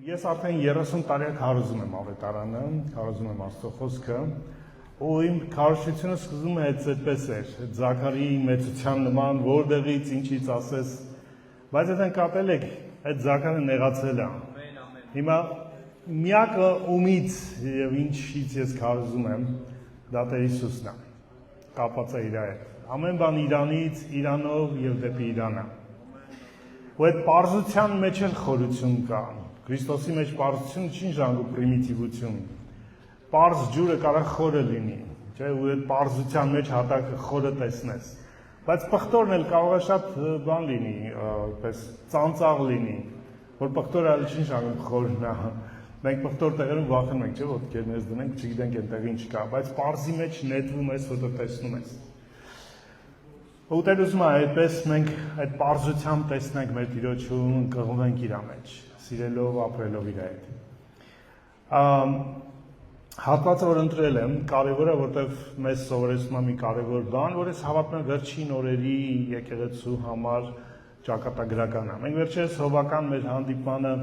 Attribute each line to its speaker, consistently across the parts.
Speaker 1: Ես արդեն 30 տարի քարոզում եմ ավետարանը, քարոզում եմ Աստծո խոսքը, ու իմ քարոզությունը սկսվում է այդպես էր, Զաքարիի մեծության նման, որտեղից ինչից ասես, բայց այդեն կապել եք, այդ Զաքարը նեղացել է։ Հիմա միակը ումից եւ ինչից ես քարոզում եմ, դա Տեր Հիսուսն է, կապված է իր հետ։ Ամեն բան Իրանից, Իրանով եւ դեպի Իրանը։ Ու այդ պարզության մեջ էլ խորություն կա։ Քրիստոսի մեջ պարզությունը չի նշանակում պրիմիտիվություն։ Պարզ ջուրը կարող խորը լինի, չէ՞, ու այդ պարզության մեջ հատակը խորը տեսնես։ Բայց պղտորն էլ կարող է շատ բան լինի, այդպես ծանծաղ լինի, որ պղտորը այլ չի նշանակում խորն է։ Մենք պղտոր տեղերում վախենում ենք, չէ՞, ոտքեր մեզ դնենք, չգիտենք այնտեղ ինչ կա, բայց պարզի մեջ նետվում ես, որ դու տեսնում ես։ Ու Տեր ուզում է այդպես մենք այդ պարզությամբ տեսնենք մեր Տիրոջում, ընկղմենք իր մեջ, սիրելով, ապրելով իր հետ։ Հատվածը, որ ընտրել եմ, կարևոր է, որտեղ մեզ սովորեցնում է մի կարևոր բան, որ ես հավատում եմ վերջին օրերի եկեղեցու համար ճակատագրական է։ Մենք վերջերս հովական մեր հանդիպմանը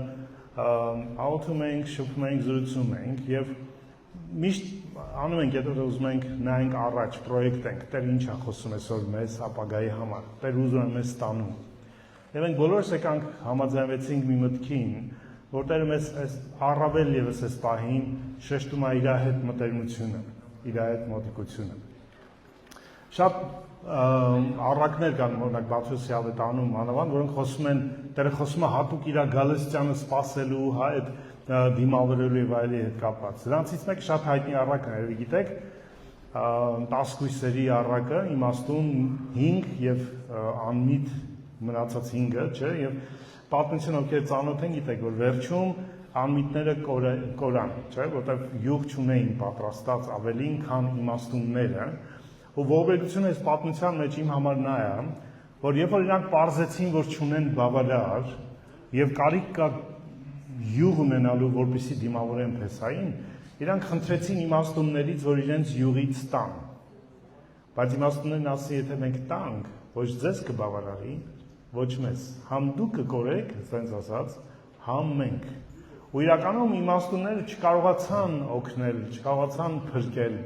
Speaker 1: աղոթում ենք, շփվում ենք, զրուցում ենք եւ միշտ անում ենք, եթե ուզում ենք նայենք առաջ, պրոյեկտ ենք, Տեր ինչ է խոսում այսօր մեզ ապագայի համար, Տեր ուզում է մեզ տանում։ Եվ մենք բոլորս եկանք համաձայնվեցինք մի մտքին, որ Տերը մեզ առավել եւս այս պահին շեշտում է իր հետ մտերմությունը, իր հետ մոտիկությունը։ Շատ առակներ կան, օրինակ Բաթրոսի ավետանում մանավանդ, որոնք խոսում են, Տերը խոսում է հատուկ իր գալստյանը սпасելու, հա, այդ դիմավորելու եւ այլի հետ կապված։ Դրանցից մեկը շատ հայտնի առակն է, երևի գիտեք, 10 կույսերի առակը, իմաստուն 5 եւ անմիտ մնացած 5-ը, չէ, եւ պատմություն ովքեր ծանոթ են, գիտեք, որ վերջում անմիտները կորան, չէ, որտեղ յուղ չունեին պատրաստած ավելին, քան իմաստունները, ու ողբերգությունը այս պատմության մեջ իմ համար նա է, որ երբ որ իրանք պարզեցին, որ չունեն բավարար եւ կարիք կա յուղ ունենալու, որպեսզի դիմավորեն Փեսային, իրանք խնդրեցին իմաստուններից, որ իրենց յուղից տան։ Բայց իմաստուններն ասի, եթե մենք տանք, ոչ ձեզ կբավարարի, ոչ մեզ, համ դուք կկորեք, ասենց ասած, համ մենք։ Ու իրականում իմաստունները չկարողացան օգնել, չկարողացան փրկել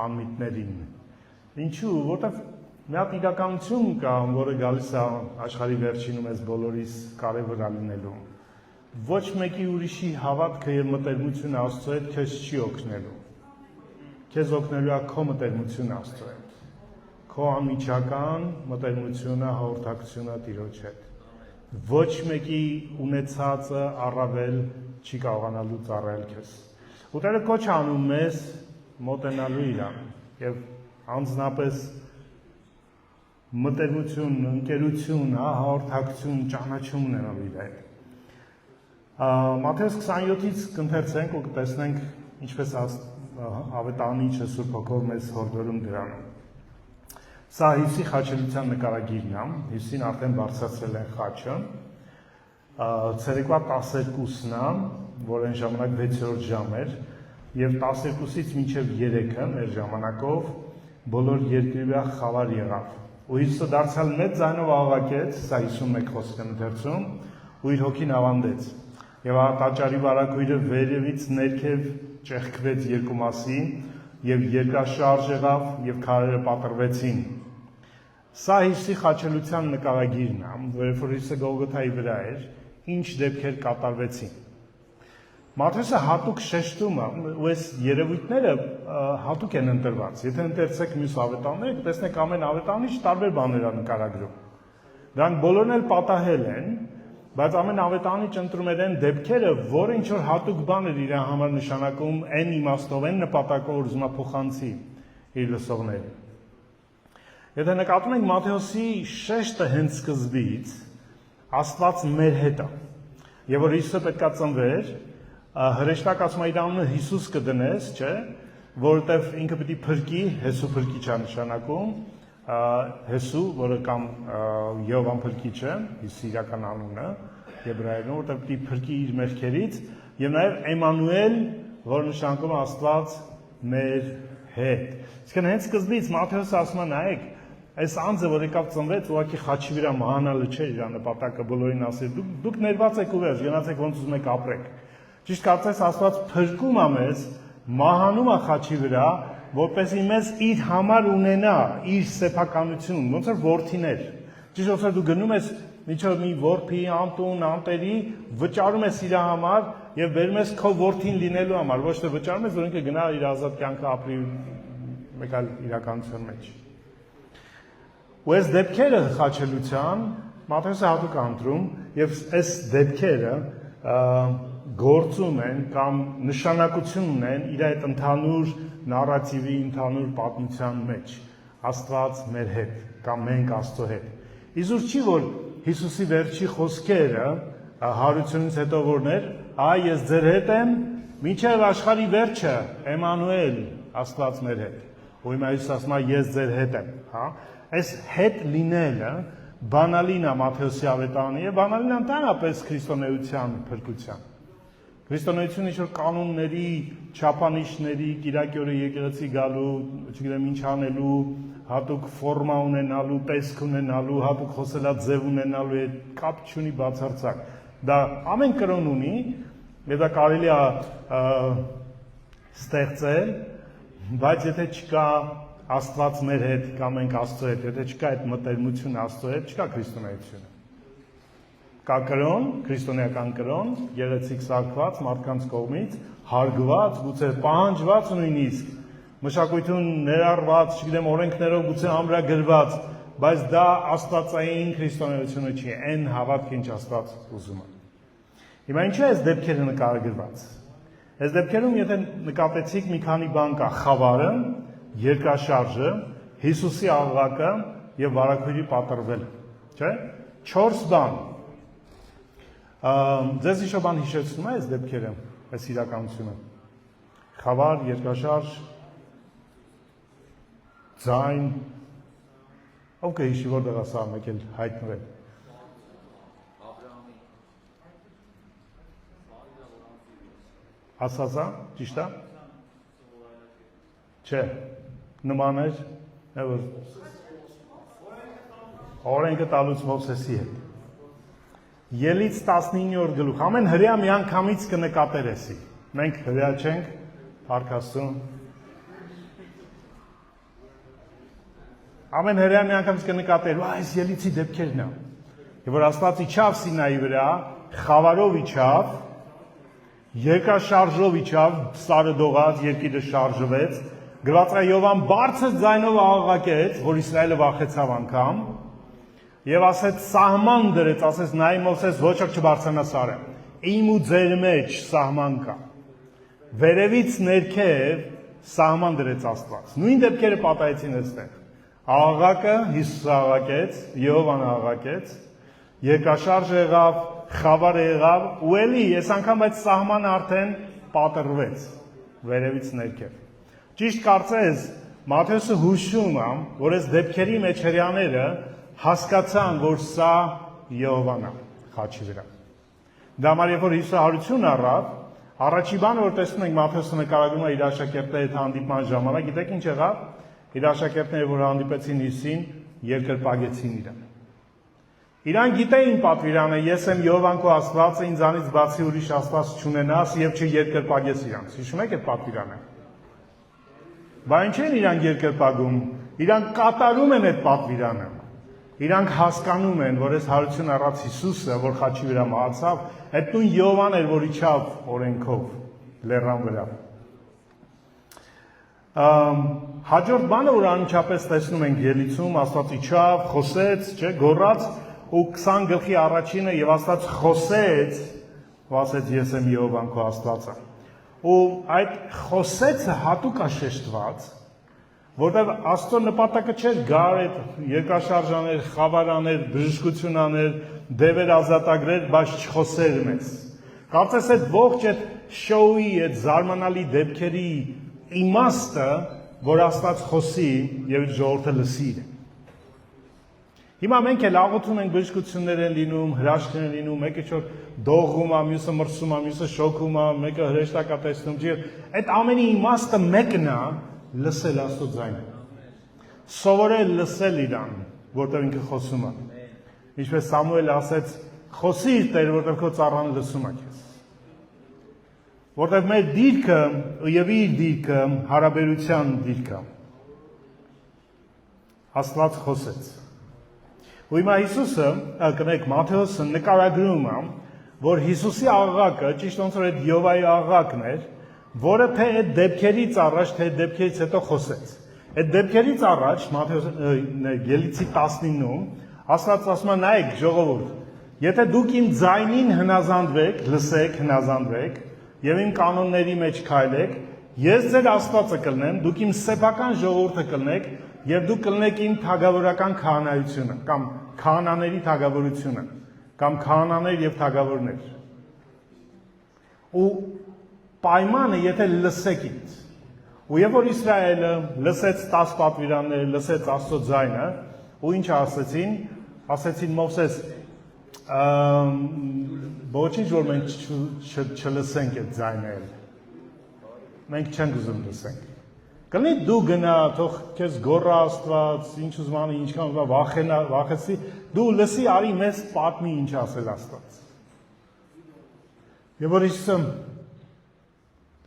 Speaker 1: անմիտներին։ Ինչու՞, որտեղ մի հատ իրականություն կա, որը գալիս է աշխարհի վերջինում այս բոլորիս կարևոր լինելու։ Ոչ մեկի ուրիշի հավատքը եւ մտերմությունը Աստծո հետ քեզ չի օգնելու։ Քեզ օգնելու է քո մտերմությունը Աստծո հետ։ Քո անմիջական մտերմությունը, հաղորդակցությունը Տիրոջ հետ։ Ոչ մեկի ունեցածը առավել չի կարողանալու ծառայել քեզ։ Ու Տերը կոչ անում մեզ մոտենալու իրան եւ անձնապես մտերմություն, ընկերություն, հաղորդակցություն, ճանաչում ունենալու իր հետ։ Մատթեոս 27-ից կընթերցենք ու կտեսնենք ինչպես ավետարանիչը Սուրբ Հոգով մեզ հորդորում դրանում։ Սա Հիսուսի խաչելության նկարագիրն է, Հիսուսին արդեն բարձրացրել են խաչը, ցերեկվա 12-ն է, որ այն ժամանակ 6-րդ ժամ էր, եւ 12-ից մինչեւ 3-ը մեր ժամանակով բոլոր երկրի վրա խավար եղավ։ Ու Հիսուսը դարձյալ մեծ ձայնով աղաղակեց, սա 51 խոսքն ընթերցում, ու իր հոգին ավանդեց։ Եվ տաճարի վարագույրը վերևից ներքև ճեղքվեց երկու մասի եւ երկրաշարժ եղավ եւ քարերը պատռվեցին։ Սա Հիսուսի խաչելության նկարագիրն է, որը Հիսուսը Գողգոթայի վրա էր, ինչ դեպքեր կատարվեցին։ Մատթեոսը հատուկ շեշտում է, ու այս երևույթները հատուկ են ընտրված։ Եթե ընթերցեք մյուս ավետարանները, կտեսնեք ամեն ավետարանիչ տարբեր բաներ է նկարագրում։ Դրանք բոլորն էլ պատահել են, բայց ամեն ավետարանիչ ընտրում էր այն դեպքերը, որը ինչ որ հատուկ բան էր իր համար նշանակում, այն իմաստով, այն նպատակով ուզում է փոխանցի իր լսողներին։ Եթե նկատում ենք Մատթեոսի շեշտը հենց սկզբից, Աստված մեր հետ է։ Եվ որ Հիսուսը պետքա ծնվեր, հրեշտակ ասում է իր անունը Հիսուս կդնես, չէ, որովհետև ինքը պիտի փրկի, Հեսու փրկիչ է նշանակում, Հեսու, որը կամ Եհովան փրկիչը, Հիսուսի իրական անունը, եբրայերեն, որտեղ պիտի փրկի իր մեղքերից, եւ նաեւ Էմանուել, որը նշանակում է Աստված մեր հետ։ Իսկ հենց սկզբից Մատթեոսը ասում է, նայեք, այս անձը, որ եկավ ծնվեց, ուղղակի խաչի վրա մահանալը չէ իր նպատակը բոլորին ասել, դուք ներված եք ու վերջ, գնացեք ոնց ուզում եք ապրեք։ Ճիշտ կարծես Աստված փրկում է մեզ, մահանում է խաչի վրա, որպեսզի մեզ իր համար ունենա իր սեփականություն, ոնց որ որդիներ։ Ճիշտ ոնց որ դու գնում ես միջով մի որբի, անտուն, անտերի, վճարում ես իր համար եւ բերում ես քո որդին լինելու համար, ոչ թե վճարում ես, որ ինքը գնա իր ազատ կյանքը ապրի մեկ այլ իրականության մեջ։ Ու այս դեպքերը խաչելության Մատթեոսը հատուկ ընտրում եւ այս դեպքերը գործում են կամ նշանակություն ունեն իր այդ ընդհանուր նարատիվի, ընդհանուր պատմության մեջ Աստված մեր հետ կամ մենք Աստծո հետ։ Իզուր չի որ Հիսուսի վերջի խոսքերը հարությունից հետո որներ, այ ես ձեր հետ եմ մինչև աշխարհի վերջը, Էմանուել, Աստված մեր հետ։ Ու հիմա Հիսուս ասում է ես ձեր հետ եմ, հա։ Այս հետ լինելը բանալին է Մատթեոսի ավետարանի եւ բանալին ընդհանրապես քրիստոնեության փրկության։ Քրիստոնեությունը ինչ-որ կանոնների, չափանիշների, կիրակի օրը եկեղեցի գալու, չգիտեմ ինչ անելու, հատուկ ֆորմա ունենալու, տեսք ունենալու, հատուկ խոսելա ձև ունենալու հետ կապ չունի բացարձակ։ Դա ամեն կրոն ունի, եւ դա կարելի է ստեղծել, բայց եթե չկա Աստված մեր հետ կամ մենք Աստծո հետ, եթե չկա այդ մտերմությունը Աստծո հետ, չկա քրիստոնեություն։ Կա կրոն, քրիստոնեական կրոն, գեղեցիկ սարքված մարդկանց կողմից, հարգված, գուցե պահանջված նույնիսկ, մշակույթում ներառված, չգիտեմ, օրենքներով գուցե ամրագրված, բայց դա աստվածային քրիստոնեությունը չի, այն հավատքը ինչ Աստված ուզում է։ Հիմա ինչու է այս դեպքերը նկարագրված։ Այս դեպքերում եթե նկատեցիք մի քանի բան կա՝ խավարը, երկրաշարժը, Հիսուսի աղաղակը եւ վարագույրի պատրվելը, չէ՞։ 4 բան։ Ձեզ ինչ-որ բան հիշեցնում է այս դեպքերը, այս իրականությունը։ Խավար, երկրաշարժ, ձայն, ով կհիշի որտեղ է սա մեկ էլ հայտնվել։ Ասածա, ճիշտ է։ Չէ, նման էր, օրենքը տալուց Մովսեսի հետ։ Ելից 19-րդ գլուխ, ամեն հրեա միանգամից կնկատեր էսի։ Մենք հրեա չենք, Փառք Աստծուն։ Ամեն հրեա միանգամից կնկատեր, այս ելիցի դեպքերն է։ Եվ որ Աստված իջավ Սինայի վրա, խավարով իջավ, երկրաշարժով իջավ, սարը դողաց, երկիրը շարժվեց, գրված է Յովան բարձր ձայնով աղաղակեց, որ Իսրայելը վախեցավ անգամ, եւ ասեց սահման դրեց, ասեց նայ Մովսես ոչ ոք չբարձրանա սարը։ Իմ ու ձեր մեջ սահման կա։ Վերևից ներքև սահման դրեց Աստված։ Նույն դեպքերը պատահեցին այստեղ։ Աղաղակը Հիսուս աղաղակեց, Յովան աղաղակեց, երկրաշարժ եղավ, խավար եղավ, ու էլի այս անգամ այդ սահմանը արդեն պատրվեց վերևից ներքև։ Ճիշտ կարծես Մատթեոսը հուշում է, որ այս դեպքերի մեջ հրեաները հասկացան, որ սա Յովանն է խաչի վրա։ Դա համար երբ որ Հիսուսը հարություն առավ, առաջի բանը որ տեսնում ենք Մատթեոսը նկարագրում է իր աշակերտների հետ հանդիպման ժամանակ, գիտեք ինչ եղավ։ Իր աշակերտները, որ հանդիպեցին Հիսուսին, երկրպագեցին իրան։ Իրան գիտեին պատվիրանը, ես եմ Յովան քո Աստվածը, ինձանից բացի ուրիշ Աստված չունենաս եւ չերկրպագես իրանց։ Հիշում եք այդ պատվիրանը։ Բայց ինչ են իրանք երկրպագում, իրանք կատարում են այդ պատվիրանը։ Իրանք հասկանում են, որ այս հարություն առած Հիսուսը, որ խաչի վրա մահացավ, այդ նույն Յովան էր, որ իջավ օրենքով լեռան վրա։ Հաջորդ բանը, որ անմիջապես տեսնում ենք ելիցում, Աստված իջավ, խոսեց, չէ, գոռաց, ու 20 գլխի առաջինը եւ Աստված խոսեց, ու ասեց ես եմ Յովան քո Աստվածը։ Ու այդ խոսեցը հատուկ է շեշտված, որտեղ Աստծո նպատակը չէր գար այդ երկրաշարժաներ, խավարաներ, բժշկությունաներ, դևեր ազատագրեր, բայց չխոսեր մեզ։ Կարծես այդ ողջ այդ շոուի, այդ զարմանալի դեպքերի իմաստը, որ Աստված խոսի եւ ժողովուրդը լսի իրեն։ Հիմա մենք էլ աղոթում ենք բժշկություններ են լինում, հրաշքներ են լինում, մեկը ինչ-որ դողում է, մյուսը մրսում է, մյուսը շոկում է, մեկը հրեշտակ է տեսնում, այդ ամենի իմաստը մեկն է լսել Աստծո ձայնը։ սովորել լսել իրան, որտեղ ինքը խոսում է։ Ինչպես Սամուել ասեց, խոսիր Տեր, որտեղ քո ծառան լսում է քեզ։ Որտեղ մեր դիրքը եւ իր դիրքը հարաբերության դիրքը։ Աստված խոսեց։ Ու հիմա Հիսուսը, կնեք Մատթեոսը նկարագրում է, որ Հիսուսի աղաղակը ճիշտ ոնց որ այդ Յովայի աղաղակն էր, որը թե այդ դեպքերից առաջ, թե դեպքերից հետո խոսեց։ Այդ դեպքերից առաջ Ելիցի 19-ում Աստված ասում է, նայեք ժողովուրդ, եթե դուք իմ ձայնին հնազանդվեք, լսեք, հնազանդվեք եւ իմ կանոնների մեջ քայլեք, ես ձեր Աստվածը կլնեմ, դուք իմ սեփական ժողովուրդը կլնեք եւ դուք կլնեք իմ թագավորական քահանայությունը կամ քահանաների թագավորությունը կամ քահանաներ եւ թագավորներ։ Ու պայմանը, եթե լսեք ինձ։ Ու երբ որ Իսրայելը լսեց 10 պատվիրանները, լսեց Աստծո ձայնը, ու ինչ ասեցին Մովսես, ոչինչ որ մենք չլսենք այդ ձայնը, մենք չենք ուզում լսենք։ Կլինի դու գնա, թող քեզ գոռա Աստված, ինչ ուզում անի, ինչքան ուզում վախեցի, դու լսի, արի մեզ պատմի ինչ ասել Աստված։ Եվ որ Հիսուսը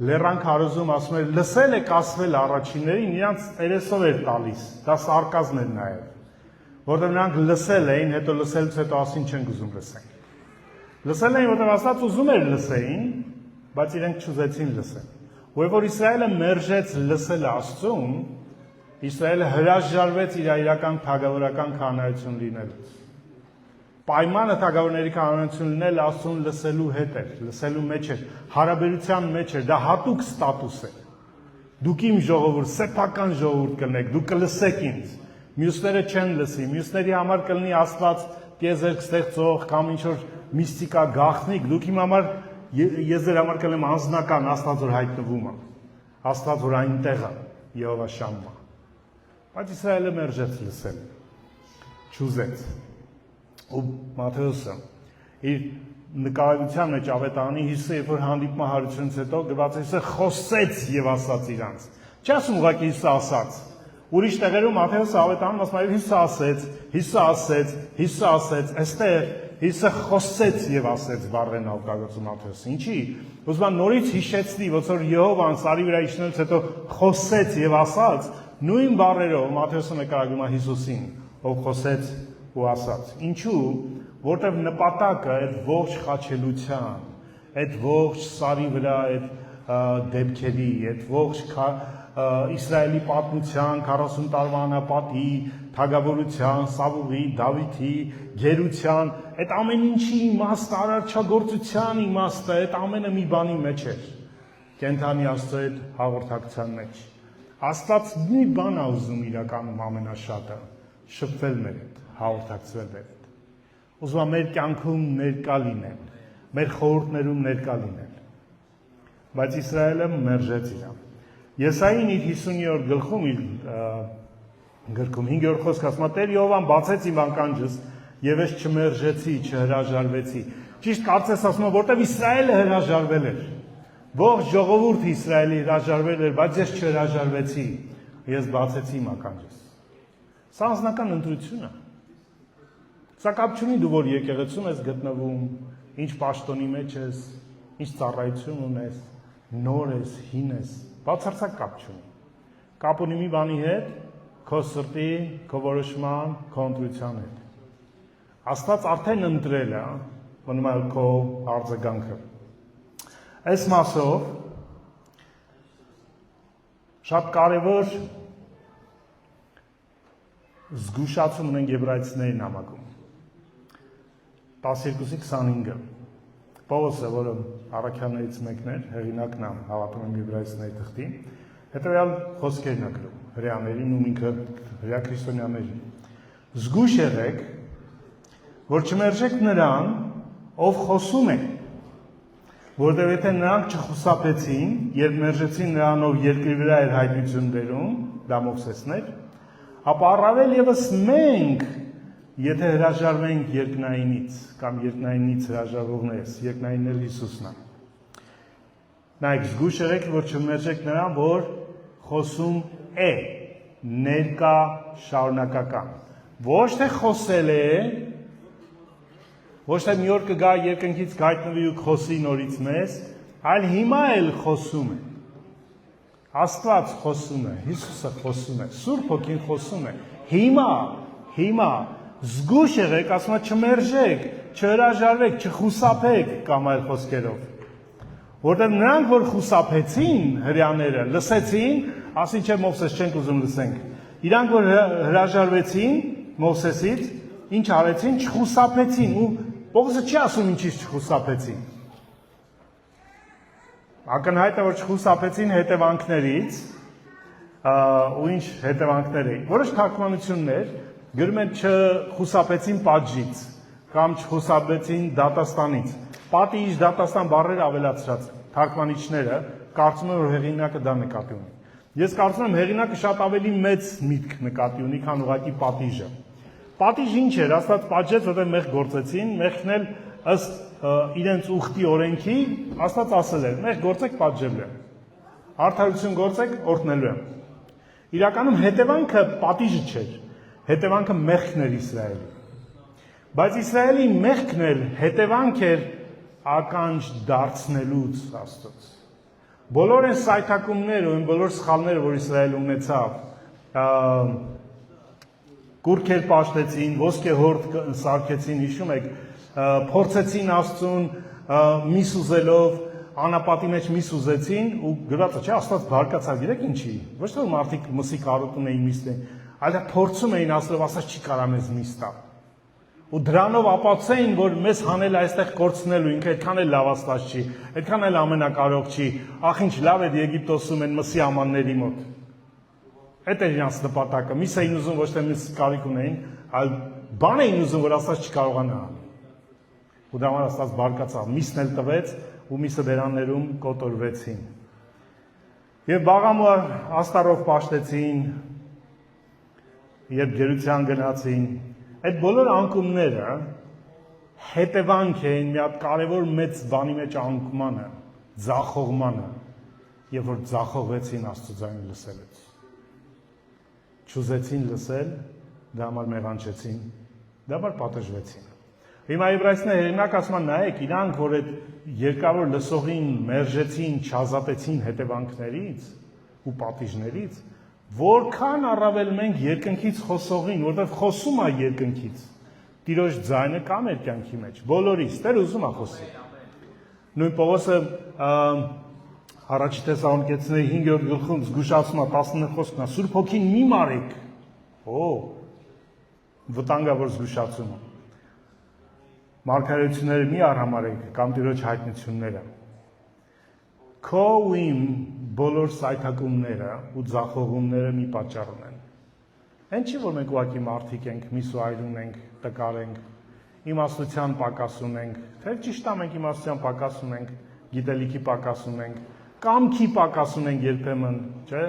Speaker 1: լեռան քարոզում ասում էր, լսել եք ասվել առաջիններին, իրանց երեսով էր տալիս, դա սարկազմ էր նաև, որտեղ նրանք լսել էին, հետո լսելուց հետո ասին չենք ուզում լսենք։ Լսել էին, որտեղ Աստված ուզում էր լսեին, բայց իրենք չուզեցին լսել։ Ու որ Իսրայելը մերժեց լսել Աստծուն, Իսրայելը հրաժարվեց իր իրական թագավորական քահանայություն լինելուց։ Պայմանը թագավորների քահանայություն լինել Աստծուն լսելու հետ էր, լսելու մեջ էր, հարաբերության մեջ էր, դա հատուկ ստատուս է։ Դուք իմ ժողովուրդ, սեփական ժողովուրդ կլնեք, դուք կլսեք ինձ։ Մյուսները չեն լսի, մյուսների համար կլինի Աստված տիեզերք ստեղծող կամ ինչ-որ միստիկա գաղտնիք, դուք իմ համար ես ձեր համար կլինեմ անձնական Աստված որ հայտնվում է, Աստված որ այնտեղ է, Եհովա Շամմա։ Բայց Իսրայելը մերժեց լսել, չուզեց։ Ու Մատթեոսը իր նկարագրության մեջ ավետարանի Հիսուսը երբ որ հանդիպումը հարությունից հետո գրված է Հիսուսը խոսեց եւ ասաց իրանց։ Չի ասում ուղղակի Հիսուսը ասաց։ Ուրիշ տեղերում Մատթեոսը ավետարանում ասում է Հիսուսը ասեց, Հիսուսը ասեց, Հիսուսը ասեց, այստեղ Հիսուսը խոսեց եւ ասեց բառերն օգտագործում Մատթեոսը։ Ինչի՞։ Ուզում եմ նորից հիշեցնի, ոնց որ Եհովան սարի վրա իջնելուց հետո խոսեց եւ ասաց, նույն բառերով Մատթեոսը նկարագրում է Հիսուսին, ով խոսեց ու ասաց։ Ինչու՞։ Որտեղ նպատակը այդ ողջ խաչելության, այդ ողջ սարի վրա այդ դեպքերի, այդ ողջ Իսրայելի պատմության 40 տարվա անապատի, թագավորության, Սավուղի, Դավիթի, գերության, այդ ամեն ինչի իմաստը, արարչագործության իմաստը, այդ ամենը մի բանի մեջ էր։ Կենթանի Աստծո այդ հաղորդակցության մեջ։ Աստված մի բան է ուզում իրականում ամենաշատը, շփվել մեր հետ, հաղորդակցվել մեր հետ։ Ուզում է մեր կյանքում ներկա լինել, մեր խորհուրդներում ներկա լինել։ Բայց Իսրայելը մերժեց իրան։ Եսային իր 50-րդ գլխում իր գրքում 5-րդ խոսքը ասում է Տեր Եհովան բացեց իմ ականջս եւ ես չմերժեցի, չհրաժարվեցի։ Ճիշտ կարծես ասում է, որտեվ Իսրայելը հրաժարվել էր։ Ողջ ժողովուրդը Իսրայելի հրաժարվել էր, բայց ես չհրաժարվեցի։ Ես բացեցի իմ ականջս։ Սա անձնական ընտրություն է։ Սա կապ չունի դու որ եկեղեցում ես գտնվում, ինչ պաշտոնի մեջ ես, ինչ ծառայություն ունես, նոր ես, հին ես, բացարձակ կապ չունի։ Կապ ունի մի բանի հետ, քո սրտի, քո որոշման, քո ընտրության հետ։ Աստված արդեն ընտրել է, մնում է քո արձագանքը։ Այս մասով շատ կարևոր զգուշացում ունենք Եբրայեցիների նամակում։ 12:25 Պողոսը, որը առաքյալներից մեկն էր, հեղինակն է, հավատում եմ Եբրայեցիների թղթին, հետևյալ խոսքերն է գրում հրեաներին ու ինքը հրեա քրիստոնյաներին։ Զգույշ եղեք, որ չմերժեք նրան, ով խոսում է, որտեղ եթե նրանք չխուսափեցին, երբ մերժեցին նրան, ով երկրի վրա էր հայտնություն բերում, դա Մովսեսն էր, ապա առավել եւս մենք, եթե հրաժարվենք երկնայինից կամ երկնայինից հրաժարվողներս, երկնայինն էլ Հիսուսն է։ Նայեք, զգույշ եղեք, որ չմերժեք նրան, որ խոսում է։ ներկա շարունակական։ Ոչ թե խոսել է, ոչ թե մի օր կգա երկնքից գայտնվի ու խոսի նորից մեզ, այլ հիմա էլ խոսում է։ Աստված խոսում է, Հիսուսը խոսում է, Սուրբ Հոգին խոսում է։ Հիմա զգուշ եղեք, ասում է չմերժեք, չհրաժարվեք, չխուսափեք կամ այլ խոսքերով։ Որտեղ նրանք, որ խուսափեցին հրյաները, լսեցին, ասին չէ Մովսես չենք ուզում լսենք։ Իրանք, որ հրաժարվեցին Մովսեսից, ինչ արեցին, չխուսափեցին ու Պողոսը չի ասում ինչից չխուսափեցին։ Ակնհայտ է, որ չխուսափեցին հետևանքներից, ու ինչ հետևանքներ էին։ Որոշ թարգմանություններ գրում են չխուսափեցին պատժից կամ չխուսափեցին դատաստանից։ Պատիժ, դատաստան բառերը ավելացրած թարգմանիչները կարծում են, որ հեղինակը դա նկատի ունի։ Ես կարծում եմ հեղինակը շատ ավելի մեծ միտք նկատի ունի, քան ուղղակի պատիժը։ Պատիժ ինչ էր, Աստված պատժեց, որտեղ մեղք գործեցին, մեղքն էլ ըստ իրենց ուխտի օրենքի Աստված ասել էր, մեղք գործեք պատժելու եմ։ Արդարություն գործեք, օրհնելու եմ։ Իրականում հետևանքը պատիժը չէր, հետևանքը մեղքն էր Իսրայելի։ Բայց Իսրայելի մեղքն էր հետևանք էր ականջ դարձնելուց Աստծոց։ Բոլոր այն սայթակումները ու բոլոր սխալները, որ Իսրայելը ունեցավ, կուռքեր պաշտեցին, ոսկե հորդ սարքեցին, հիշում եք, փորձեցին Աստծուն միս ուզելով, անապատի մեջ միս ուզեցին ու գրածը չէ, Աստված բարկացավ, գիտեք ինչի, ոչ թե մարդիկ մսի կարոտ ունեին միս դեն, այլ փորձում էին ասելով, ասած չի կարա մեզ միս տա։ Ու դրանով ապացուցեին, որ մեզ հանել այստեղ կորցնելու, ինքը այդքան էլ լավ Աստված չի, այդքան էլ ամենակարող չի, ախ ինչ լավ է Եգիպտոսում են մսի ամանների մոտ։ Այդ էր իրանց նպատակը, միս էին ուզում ոչ թե միս կարիք ունեին, այլ բան էին ուզում, որ Աստված չկարողանա անել։ Ու դա համար Աստված բարկացավ, միսն էլ տվեց ու միսը բերաններում կոտորվեցին։ Եվ բաղամուր աստառով պաշտեցին, երբ գերության գնացին, այդ բոլոր անկումները հետևանք էին մի հատ կարևոր մեծ բանի մեջ անկմանը, ձախողմանը, երբ որ ձախողվեցին Աստծո ձայնը լսելուց։ Չուզեցին լսել, դա համար մեղանչեցին, դա համար պատժվեցին։ Հիմա Եբրայեցիները հեղինակ ասում են, նայեք, իրանք, որ այդ երկավոր լսողին մերժեցին, չազատեցին հետևանքներից ու պատիժներից, որքան առավել մենք երկնքից խոսողին, որտեղ խոսում է երկնքից, Տիրոջ ձայնը կա մեր կյանքի մեջ, բոլորից, Տեր ուզում է խոսի։ Նույն Պողոսը առաջի Թեսաղոնիկեցիների 5-րդ գլխում զգուշացնում է 19 խոսքն է, Սուրբ Հոգին մի մարեք։ Վտանգավոր զգուշացումը։ Մարգարեությունները մի արհամարեք կամ Տիրոջ հայտնությունները։ Քո ու իմ բոլոր սայթակումները ու ձախողումները մի պատճառ ունեն։ Այն չի, որ մենք ուղղակի մարդիկ ենք, միս ու այր ունենք, տկար ենք, իմաստության պակաս ունենք, թե ճիշտ է մենք իմաստության պակաս ունենք, գիտելիքի պակաս ունենք, կամքի պակաս ունենք երբեմն, չէ՞,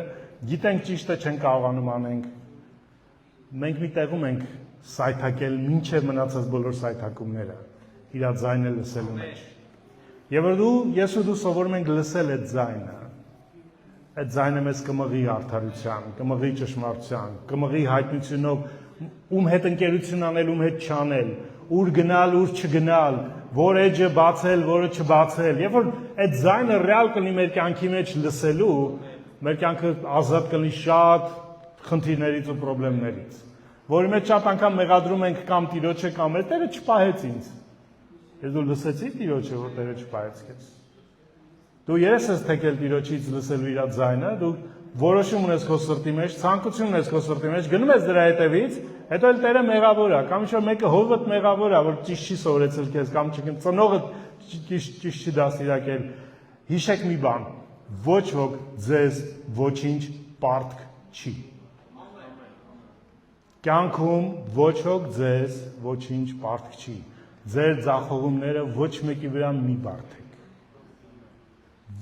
Speaker 1: գիտենք ճիշտը չենք կարողանում անենք։ Մենք մի տեղում ենք սայթակել մինչև մնացած բոլոր սայթակումները, իր ձայնը լսելու մեջ։ Եվ որ ես ու դու սովորում ենք լսել այդ ձայնը մեզ կմղի արդարության, կմղի ճշմարտության, կմղի հայտնությունով, ում հետ ընկերություն անել, ում հետ չանել, ուր գնալ, ուր չգնալ, որ էջը բացել, որը չբացել։ Երբ որ այդ ձայնը ռեալ կլինի մեր կյանքի մեջ լսելու, մեր կյանքը ազատ կլինի շատ խնդիրներից ու խնդիրներից, որի մեջ շատ անգամ մեղադրում ենք կամ Տիրոջը կամ Տերը չպահեց ինձ։ Ես դու լսեցի Տիրոջը, որ Տերը չպահեց քեզ։ Դու երես ես թեքել Տիրոջից լսելու իր ձայնը, դու որոշում ունես քո սրտի մեջ, ցանկություն ունես քո սրտի մեջ, գնում ես դրա հետևից, հետո էլ Տերը մեղավոր է, կամ ինչ-որ մեկը հովդ մեղավոր է, որ ճիշտ չի սովորեցել քեզ, կամ ծնողը ճիշտ չի դաստիարակել։ Հիշեք մի բան, ոչ ոք ձեզ ոչինչ պարտք չի։ Կյանքում ոչ ոք ձեզ ոչինչ պարտք չի։ Ձեր ձախողումները ոչ մեկի վրա մի բարդեք։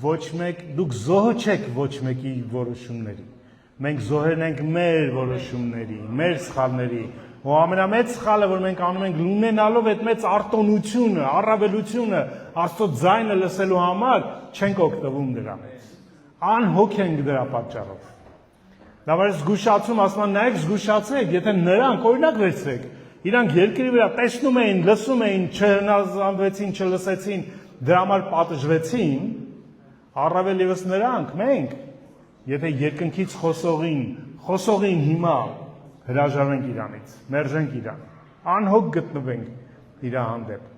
Speaker 1: Ոչ մեկ, դուք զոհը չեք ոչ մեկի որոշումների։ Մենք զոհերն ենք մեր որոշումների, մեր սխալների։ Ու ամենամեծ սխալը, որ մենք անում ենք ունենալով այդ մեծ արտոնությունը, առավելությունը, Աստծո ձայնը լսելու համար, չենք օգտվում դրանից։ Անհոգ ենք դրա պատճառով։ Դա որ զգուշացում, ասում են նայեք զգուշացեք, եթե նրանք օրինակ վերցրեք, իրանք երկրի վրա տեսնում էին, լսում էին, չհնազանդվեցին, չլսեցին, դրա համար պատժվեցին, առավել եւս նրանք, մենք, եթե երկնքից խոսողին հիմա հրաժարվենք իրանից, մերժենք իրան, անհոգ գտնվենք իր հանդեպ։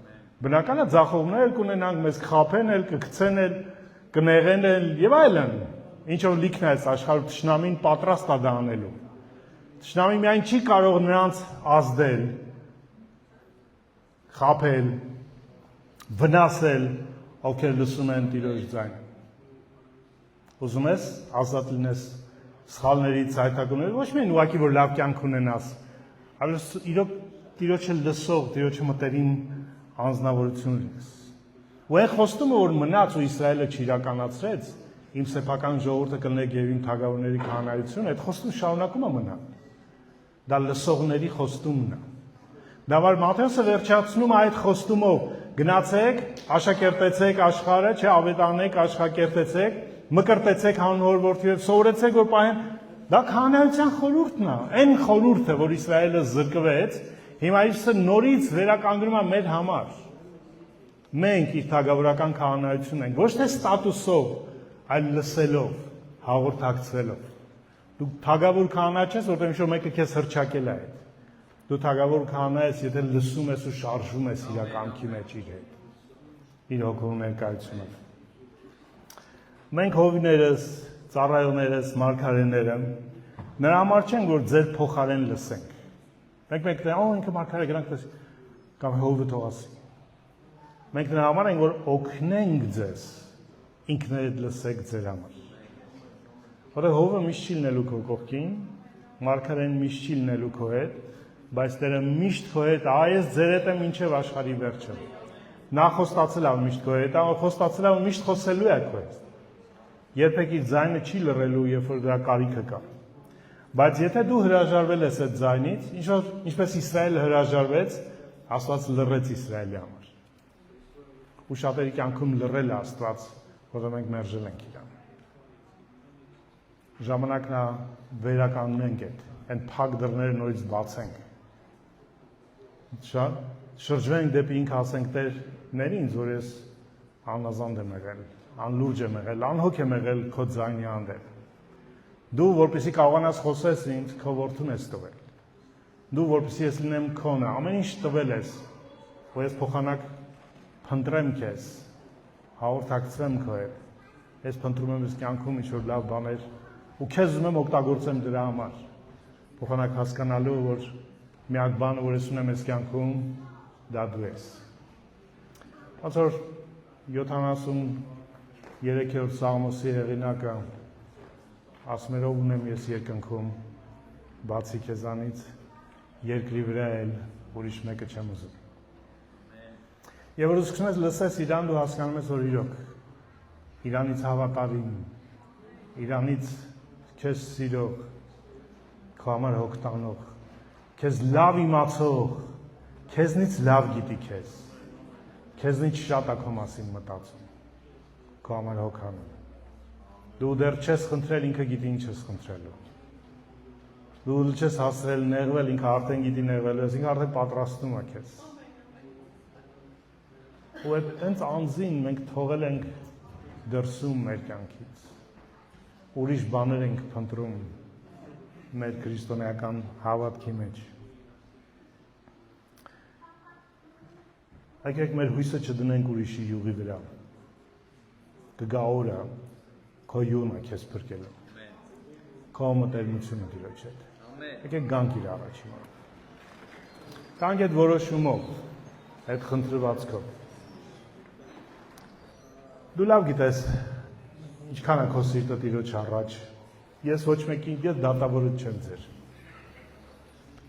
Speaker 1: Բնական է ձախողներ կունենանք, մեզ կխաբեն էլ, կգցեն էլ, կնեղեն էլ եւ այլն։ Ինչով լիքն է այս աշխարհում թշնամին պատրաստ է դա անելու։ Թշնամին միայն չի կարող նրանց ազդել, խաբել, վնասել, ովքեր լսում են Տիրոջ ձայնը։ Ուզում ես ազատ լինես սխալներից, հայթակումներից, ոչ միայն ուղղակի որ լավ կյանք ունենաս, այլ իրոք Տիրոջը լսող, Տիրոջը մտերիմ անձնավորություն լինես։ Ու այն խոստումը, որ մնաց ու Իսրայելը չիրականացրեց, իմ սեփական ժողովուրդը կլներ եւ իմ թագավորների քահանայությունը, այդ խոստումը շարունակում է մնալ։ Դա լսողների խոստումն է։ Դա որ Մատթեոսը վերջացնում է այդ խոստումով. գնացեք, աշակերտեցեք աշխարհը, չէ, ավետանեք, աշխակերտեցեք, մկրտեցեք հանուն որդի, սովորեցեք որ պահեն, դա քահանայության խորհուրդն է, այն խորհուրդը, որ Իսրայելը զրկվեց, հիմա իսը նորից վերականգնում է մեր համար։ Մենք իր թագավորական քահանայությունն ենք, ոչ թե ստատուսով, այլ լսելով, հաղորդակցվելով։ Դու թագավոր քահանա չես, որտեղ ինչ-որ մեկը քեզ հռչակել է այդ։ Դու թագավոր քահանա ես, եթե լսում ես ու շարժվում ես իր կամքի մեջ իր հետ, իր հոգու ներկայությունով։ Մենք հովիներս, ծառայողներս, մարգարեները նրա համար չենք, որ ձեր փոխարեն լսենք։ Մենք ինքը մարգարե գրանք լսի, կամ հովը թող ասի։ Մենք նրա համար ենք, որ օգնենք ձեզ, ինքներդ լսեք ձեր համար։ Որը հովը միշտ չի լինելու քո կողքին, մարգարեն միշտ չի լինելու քո հետ, բայց Տերը միշտ քո հետ, այս ձեր հետ է մինչև աշխարհի վերջը։ Նա խոստացել է միշտ քո հետ, խոստացել է միշտ խոսելու է քո հետ։ Երբեք իր ձայնը չի լռելու, երբ որ դրա կարիքը կա։ Բայց եթե դու հրաժարվել ես այդ ձայնից, ինչպես Իսրայելը հրաժարվեց, Աստված լռեց Իսրայելի համար։ Ու շատերի կյանքում լռել է Աստված, որը մենք մերժել ենք իրան։ Ժամանակն է վերականգնենք այդ փակ դռները նորից բացենք։ Շրջվենք դեպի ինքը, ասենք Տեր ինձ, որ ես անազանդ եմ եղել, անլուրջ եմ եղել, անհոգ եմ եղել քո ձայնի հանդեպ։ Դու որպեսզի կարողանաս խոսես ինձ, քո որդուն ես տվել։ Դու որպեսզի ես լինեմ քոնը, ամեն ինչ տվել ես, որ ես փոխանակ փնտրեմ քեզ, հաղորդակցվեմ քո հետ։ Ես փնտրում եմ ես կյանքում ինչ-որ լավ բաներ ու քեզ ուզում եմ օգտագործեմ դրա համար։ Փոխանակ հասկանալու, որ միակ բանը, որ ես ունեմ ես կյանքում, դա դու ես։ Ոնց որ 73-րդ Սաղմոսի հեղինակը ասում էր, ով ունեմ ես երկնքում, բացի քեզանից, երկրի վրա էլ ուրիշ մեկը չեմ ուզում։ Եվ որ սկսում ես լսես իրան, դու հասկանում ես, որ իրոք, իրանից հավատարիմ, իրանից քեզ սիրող, քո համար հոգ տանող, քեզ լավ իմացող, քեզնից լավ գիտի քեզ, քեզնից շատ է քո մասին մտածում, քո համար հոգ հանում։ Դու դեռ չես խնդրել, ինքը գիտի ինչ ես խնդրելու։ Դու չես հասրել նեղվել, ինքը արդեն գիտի նեղվելու ես, ինքը արդեն պատրաստում է քեզ։ Ու այդ հենց անձին մենք թողել ենք դրսում մեր կյանքից։ Ուրիշ բաներ ենք փնտրում մեր քրիստոնեական հավատքի մեջ։ Եկեք մեր հույսը չդնենք ուրիշի յուղի վրա։ Կգա օրը, քո յուղն է քեզ փրկելու։ Քո մտերմությունը Տիրոջ հետ։ Եկեք գանք իր առաջին օրը։ Գանք այդ որոշումով, այդ խնդրվածքով։ Դու լավ գիտես, ինչքան է քո սիրտը Տիրոջ առաջ։ Ես ոչ մեկին դատավորը չեմ ձեր։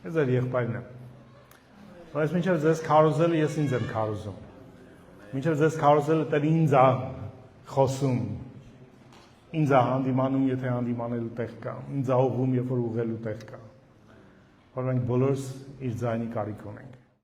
Speaker 1: Ես ձեր եղբայրն եմ։ Բայց մինչև ձեզ քարոզելը ես ինձ եմ քարոզում։ Մինչև ձեզ քարոզելը Տեր ինձ է խոսում։ Ինձ է հանդիմանում, եթե հանդիմանելու տեղ կա, ինձ է ուղղում, երբ որ ուղղելու տեղ կա։ Որ մենք բոլորս իր ձայնի կարիք ունենք։